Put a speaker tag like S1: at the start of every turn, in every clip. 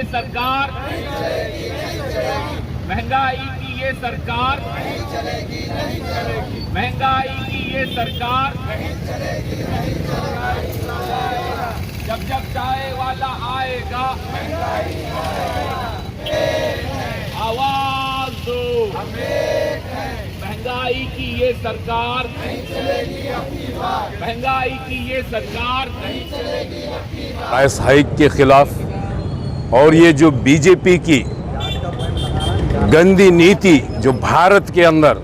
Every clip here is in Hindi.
S1: ये सरकार, महंगाई की ये सरकार, महंगाई की ये सरकार, जब जब चाय वाला आएगा आवाज दो, महंगाई की ये सरकार, महंगाई की ये सरकार
S2: प्राइस हाइक के खिलाफ और ये जो बीजेपी की गंदी नीति जो भारत के अंदर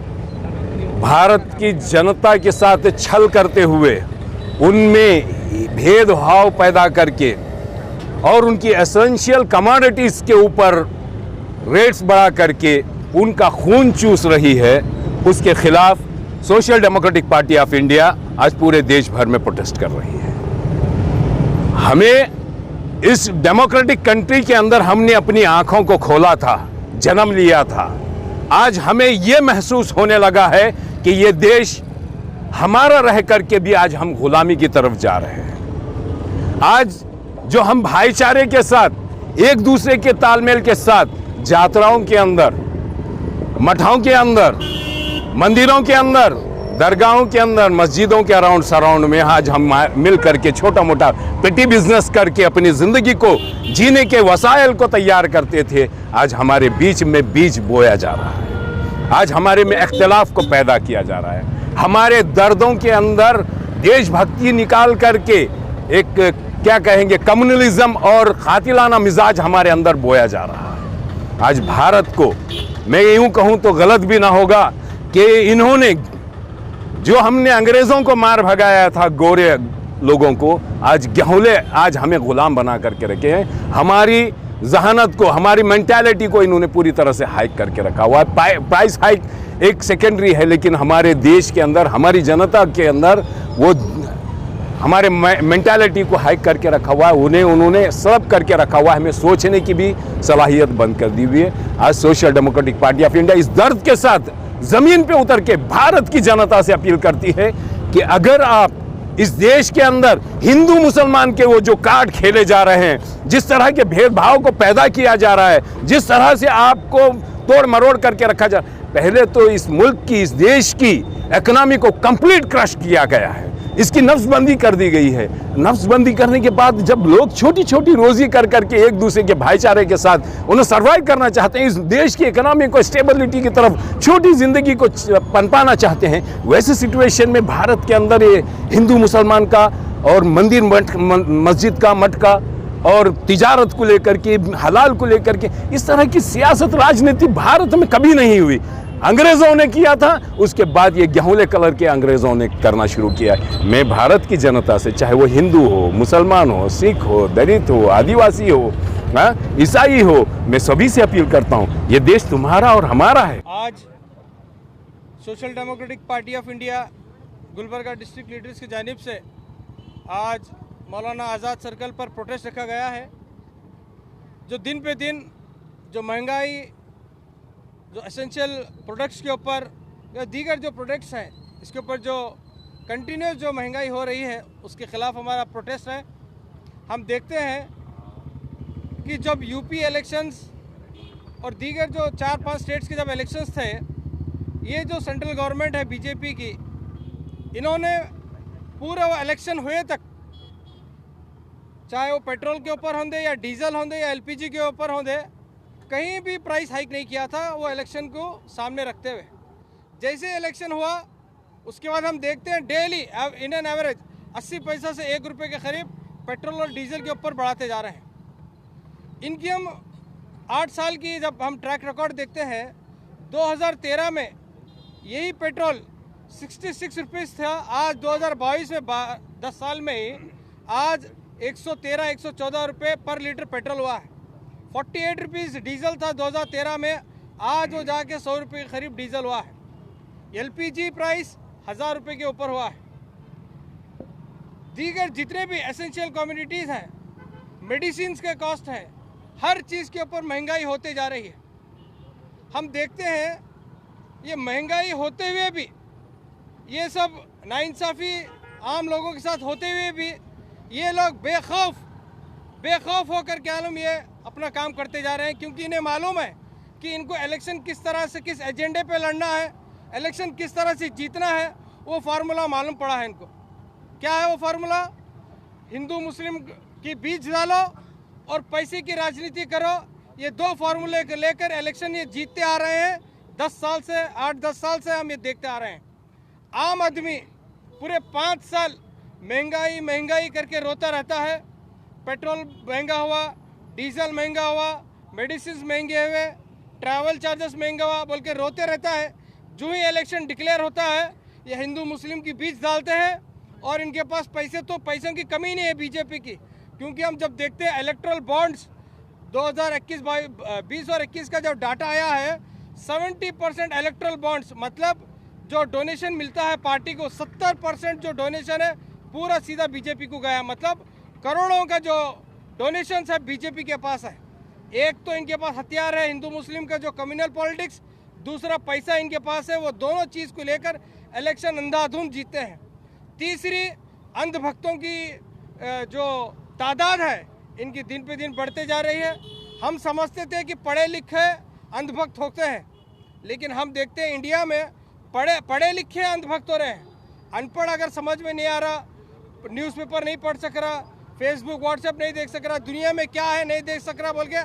S2: भारत की जनता के साथ छल करते हुए उनमें भेदभाव पैदा करके और उनकी एसेंशियल कमोडिटीज़ के ऊपर रेट्स बढ़ा करके उनका खून चूस रही है, उसके खिलाफ social democratic party of India आज पूरे देश भर में प्रोटेस्ट कर रही है। हमें इस डेमोक्रेटिक कंट्री के अंदर हमने अपनी आंखों को खोला था, जन्म लिया था। आज हमें यह महसूस होने लगा है कि ये देश हमारा रह करके भी आज हम गुलामी की तरफ जा रहे हैं। आज जो हम भाईचारे के साथ एक दूसरे के तालमेल के साथ यात्राओं के अंदर, मठों के अंदर, मंदिरों के अंदर, दरगाहों के अंदर, मस्जिदों के अराउंड सराउंड में आज हम मिल करके छोटा मोटा पेटी बिजनेस करके अपनी ज़िंदगी को जीने के वसाइल को तैयार करते थे, आज हमारे बीच में बीज बोया जा रहा है। आज हमारे में इख्तिलाफ को पैदा किया जा रहा है। हमारे दर्दों के अंदर देशभक्ति निकाल करके एक क्या कहेंगे कम्युनलिज्म और कातिलाना मिजाज हमारे अंदर बोया जा रहा है। आज भारत को मैं यूं कहूं तो गलत भी ना होगा कि इन्होंने जो हमने अंग्रेज़ों को मार भगाया था, गोरे लोगों को, आज गेहूले आज हमें गुलाम बना करके रखे हैं। हमारी जहानत को, हमारी मेंटालिटी को इन्होंने पूरी तरह से हाइक करके रखा हुआ है। प्राइस हाइक एक सेकेंडरी है, लेकिन हमारे देश के अंदर, हमारी जनता के अंदर वो हमारे मेंटालिटी को हाइक करके रखा हुआ है। उन्होंने सब करके रखा हुआ है। हमें सोचने की भी सलाहियत बंद कर दी हुई है। आज social democratic party of India इस दर्द के साथ जमीन पे उतर के भारत की जनता से अपील करती है कि अगर आप इस देश के अंदर हिंदू मुसलमान के वो जो कार्ड खेले जा रहे हैं, जिस तरह के भेदभाव को पैदा किया जा रहा है, जिस तरह से आपको तोड़ मरोड़ करके रखा जा, पहले तो इस मुल्क की, इस देश की इकोनॉमी को कंप्लीट क्रश किया गया है। इसकी नफ्सबंदी कर दी गई है। नफ्सबंदी करने के बाद जब लोग छोटी छोटी रोजी कर करके एक दूसरे के भाईचारे के साथ उन्हें सर्वाइव करना चाहते हैं, इस देश की इकोनॉमी को स्टेबिलिटी की तरफ, छोटी ज़िंदगी को पनपाना चाहते हैं, वैसे सिचुएशन में भारत के अंदर ये हिंदू मुसलमान का और मंदिर मस्जिद का, मठ का और तिजारत को लेकर के, हलाल को लेकर के, इस तरह की सियासत राजनीति भारत में कभी नहीं हुई। अंग्रेज़ों ने किया था, उसके बाद ये गेहूले कलर के अंग्रेज़ों ने करना शुरू किया है। मैं भारत की जनता से, चाहे वो हिंदू हो, मुसलमान हो, सिख हो, दलित हो, आदिवासी हो, ईसाई हो, मैं सभी से अपील करता हूँ, ये देश तुम्हारा और हमारा है।
S3: आज social democratic party of India Gulbarga district leaders की जानिब से आज मौलाना आज़ाद सर्कल पर प्रोटेस्ट रखा गया है। जो दिन पे दिन जो महंगाई, जो एसेंशियल प्रोडक्ट्स के ऊपर या दीगर जो प्रोडक्ट्स हैं, इसके ऊपर जो कंटिन्यूस जो महंगाई हो रही है, उसके ख़िलाफ़ हमारा प्रोटेस्ट है। हम देखते हैं कि जब यूपी इलेक्शंस और दीगर जो 4-5 स्टेट्स के जब इलेक्शंस थे, ये जो सेंट्रल गवर्नमेंट है बीजेपी की, इन्होंने पूरे वो इलेक्शन हुए तक, चाहे वो पेट्रोल के ऊपर होंगे या डीजल होंगे या एलपीजी के ऊपर होंगे, कहीं भी प्राइस हाइक नहीं किया था वो इलेक्शन को सामने रखते हुए। जैसे इलेक्शन हुआ उसके बाद हम देखते हैं डेली इन एन एवरेज 80 पैसा से 1 रुपये के करीब पेट्रोल और डीजल के ऊपर बढ़ाते जा रहे हैं। इनकी हम 8 साल की जब हम ट्रैक रिकॉर्ड देखते हैं, 2013 में यही पेट्रोल 66 रुपीज़ था, आज 2022 में 10 साल में ही आज 113-114 रुपये पर लीटर पेट्रोल हुआ है। 48 रुपीज़ डीजल था 2013 में, आज वो जाके 100 रुपये के करीब डीजल हुआ है। एलपीजी प्राइस 1000 रुपये के ऊपर हुआ है। दीगर जितने भी एसेंशियल कम्युनिटीज़ हैं, मेडिसिन्स के कॉस्ट हैं, हर चीज़ के ऊपर महंगाई होते जा रही है। हम देखते हैं ये महंगाई होते हुए भी, ये सब नाइंसाफ़ी आम लोगों के साथ होते हुए भी, ये लोग बेखौफ बेखौफ होकर क्या मालूम ये अपना काम करते जा रहे हैं, क्योंकि इन्हें मालूम है कि इनको इलेक्शन किस तरह से, किस एजेंडे पे लड़ना है, इलेक्शन किस तरह से जीतना है, वो फार्मूला मालूम पड़ा है इनको। क्या है वो फार्मूला? हिंदू मुस्लिम की बीच डालो और पैसे की राजनीति करो। ये दो फार्मूले को लेकर इलेक्शन ये जीतते आ रहे हैं 10 साल से, 8-10 साल से हम ये देखते आ रहे हैं। आम आदमी पूरे 5 साल महंगाई महंगाई करके रोता रहता है। पेट्रोल महंगा हुआ, डीजल महंगा हुआ, मेडिसिन महंगे हुए, ट्रैवल चार्जेस महंगा हुआ बोल के रोते रहता है। जो ही इलेक्शन डिक्लेयर होता है ये हिंदू मुस्लिम की बीच डालते हैं, और इनके पास पैसे, तो पैसों की कमी नहीं है बीजेपी की, क्योंकि हम जब देखते हैं इलेक्ट्रल बॉन्ड्स 2021-20 और 21 का जब डाटा आया है 70% इलेक्ट्रल बॉन्ड्स, मतलब जो डोनेशन मिलता है पार्टी को 70% जो डोनेशन है पूरा सीधा बीजेपी को गया। मतलब करोड़ों का जो डोनेशन है बीजेपी के पास है। एक तो इनके पास हथियार है हिंदू मुस्लिम का जो कम्युनल पॉलिटिक्स, दूसरा पैसा इनके पास है। वो दोनों चीज़ को लेकर इलेक्शन अंधाधुंध जीतते हैं। तीसरी, अंधभक्तों की जो तादाद है इनकी दिन पे दिन बढ़ते जा रही है। हम समझते थे कि पढ़े लिखे अंधभक्त होते हैं, लेकिन हम देखते हैं इंडिया में पढ़े लिखे अंधभक्त हो रहे हैं। अनपढ़ अगर समझ में नहीं आ रहा, न्यूज़पेपर नहीं पढ़ सक रहा, फेसबुक व्हाट्सएप नहीं देख सक रहा, दुनिया में क्या है नहीं देख सक रहा बोल के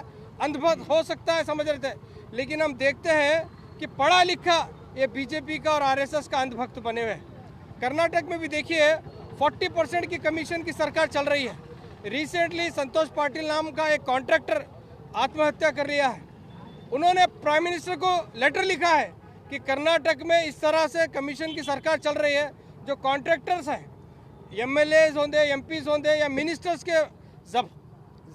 S3: अंधभक्त हो सकता है, समझ रहे थे। लेकिन हम देखते हैं कि पढ़ा लिखा ये बीजेपी का और आरएसएस का अंधभक्त बने हुए हैं। कर्नाटक में भी देखिए 40% की कमीशन की सरकार चल रही है। रिसेंटली संतोष पाटिल नाम का एक कॉन्ट्रैक्टर आत्महत्या कर लिया है। उन्होंने प्राइम मिनिस्टर को लेटर लिखा है कि कर्नाटक में इस तरह से कमीशन की सरकार चल रही है, जो कॉन्ट्रैक्टर्स हैं, एमएलएज होंगे, एमपीज होंगे या मिनिस्टर्स के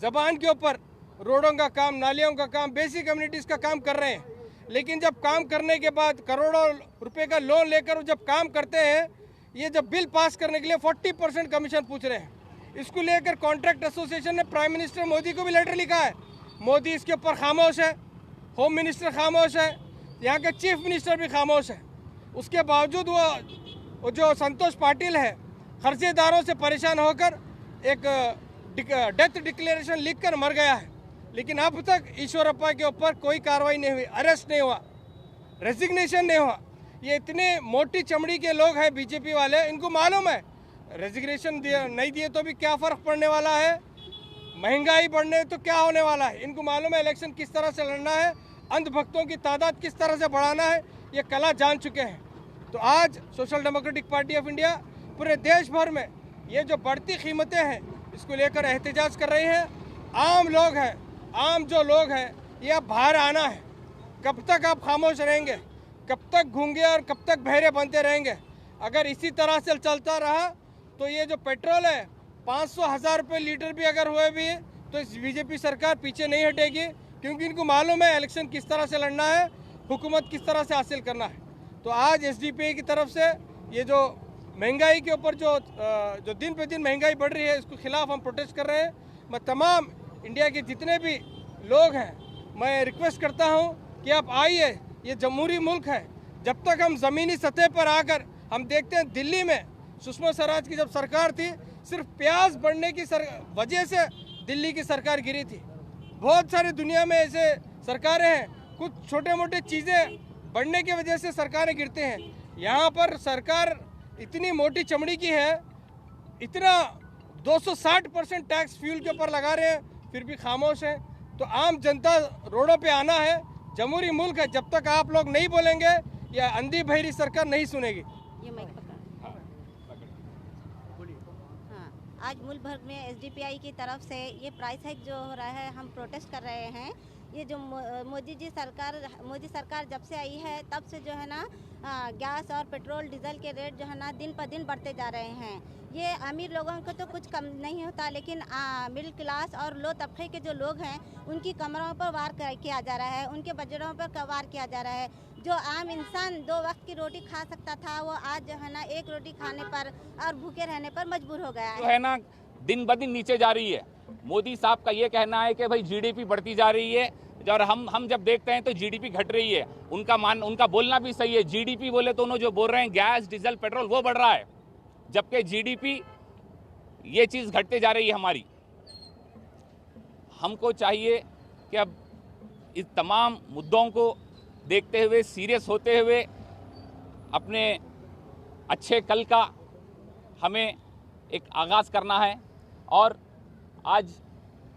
S3: जबान के ऊपर रोडों का काम, नालियों का काम, बेसिक कम्युनिटीज़ का काम कर रहे हैं। लेकिन जब काम करने के बाद करोड़ों रुपए का लोन लेकर जब काम करते हैं, ये जब बिल पास करने के लिए 40% कमीशन पूछ रहे हैं। इसको लेकर कॉन्ट्रैक्ट एसोसिएशन ने प्राइम मिनिस्टर मोदी को भी लेटर लिखा है। मोदी इसके ऊपर खामोश है, होम मिनिस्टर खामोश है, यहाँ के चीफ मिनिस्टर भी खामोश है। उसके बावजूद वो जो संतोष पाटिल है खर्चेदारों से परेशान होकर एक डेथ डिक्लेरेशन लिखकर मर गया है। लेकिन अब तक ईश्वरप्पा के ऊपर कोई कार्रवाई नहीं हुई, अरेस्ट नहीं हुआ, रेजिग्नेशन नहीं हुआ। ये इतने मोटी चमड़ी के लोग हैं बीजेपी वाले, इनको मालूम है रेजिग्नेशन नहीं दिए तो भी क्या फ़र्क पड़ने वाला है, महंगाई बढ़ने तो क्या होने वाला है। इनको मालूम है इलेक्शन किस तरह से लड़ना है, अंधभक्तों की तादाद किस तरह से बढ़ाना है, ये कला जान चुके हैं। तो आज social democratic party of India पूरे देश भर में ये जो बढ़ती कीमतें हैं इसको लेकर एहतजाज कर रही हैं। आम लोग हैं, आम जो लोग हैं, ये अब बाहर आना है। कब तक आप खामोश रहेंगे, कब तक गूंगे और कब तक बहरे बनते रहेंगे? अगर इसी तरह से चलता रहा तो ये जो पेट्रोल है 500-1000 रुपये लीटर भी अगर हुए भी तो इस बीजेपी सरकार पीछे नहीं हटेगी, क्योंकि इनको मालूम है इलेक्शन किस तरह से लड़ना है, हुकूमत किस तरह से हासिल करना है। तो आज एसडीपीआई की तरफ से ये जो महंगाई के ऊपर जो दिन पे दिन महंगाई बढ़ रही है, इसके खिलाफ हम प्रोटेस्ट कर रहे हैं। मैं तमाम इंडिया के जितने भी लोग हैं, मैं रिक्वेस्ट करता हूं कि आप आइए, ये जमहूरी मुल्क है। जब तक हम ज़मीनी सतह पर आकर हम देखते हैं, दिल्ली में सुषमा स्वराज की जब सरकार थी, सिर्फ प्याज बढ़ने की वजह से दिल्ली की सरकार गिरी थी। बहुत सारी दुनिया में ऐसे सरकारें हैं, कुछ छोटे मोटे चीज़ें बढ़ने की वजह से सरकारें गिरते हैं। यहाँ पर सरकार इतनी मोटी चमड़ी की है, इतना 260% टैक्स फ्यूल के ऊपर लगा रहे हैं, फिर भी खामोश है। तो आम जनता रोडों पे आना है, जमहूरी मुल्क है। जब तक आप लोग नहीं बोलेंगे या अंधी बहरी सरकार नहीं सुनेगी।
S4: ये माइक पकड़ा। हाँ, आज मुल्क भर में एसडीपीआई की तरफ से ये प्राइस हाइक जो हो रहा है, हम प्रोटेस्ट कर रहे हैं। ये जो मोदी सरकार जब से आई है तब से जो है ना गैस और पेट्रोल डीजल के रेट जो है ना दिन पर दिन बढ़ते जा रहे हैं। ये अमीर लोगों को तो कुछ कम नहीं होता, लेकिन मिडिल क्लास और लो तबके के जो लोग हैं उनकी कमरों पर वार किया जा रहा है, उनके बजटों पर वार किया जा रहा है। जो आम इंसान 2 वक्त की रोटी खा सकता था, वो आज जो है ना 1 रोटी खाने पर और भूखे रहने पर मजबूर हो गया है।
S5: जो है ना दिन ब दिन नीचे जा रही है। मोदी साहब का ये कहना है कि भाई जीडीपी बढ़ती जा रही है, और हम जब देखते हैं तो जीडीपी घट रही है। उनका बोलना भी सही है। जीडीपी बोले तो उन्होंने जो बोल रहे हैं गैस डीजल पेट्रोल वो बढ़ रहा है, जबकि जीडीपी ये चीज़ घटते जा रही है हमारी। हमको चाहिए कि अब इस तमाम मुद्दों को देखते हुए, सीरियस होते हुए, अपने अच्छे कल का हमें एक आगाज़ करना है। और आज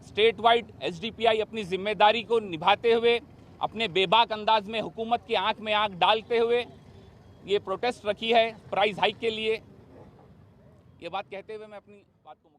S5: स्टेट वाइड एसडीपीआई अपनी जिम्मेदारी को निभाते हुए, अपने बेबाक अंदाज में हुकूमत की आंख में आंख डालते हुए ये प्रोटेस्ट रखी है प्राइस हाइक के लिए। ये बात कहते हुए मैं अपनी बात को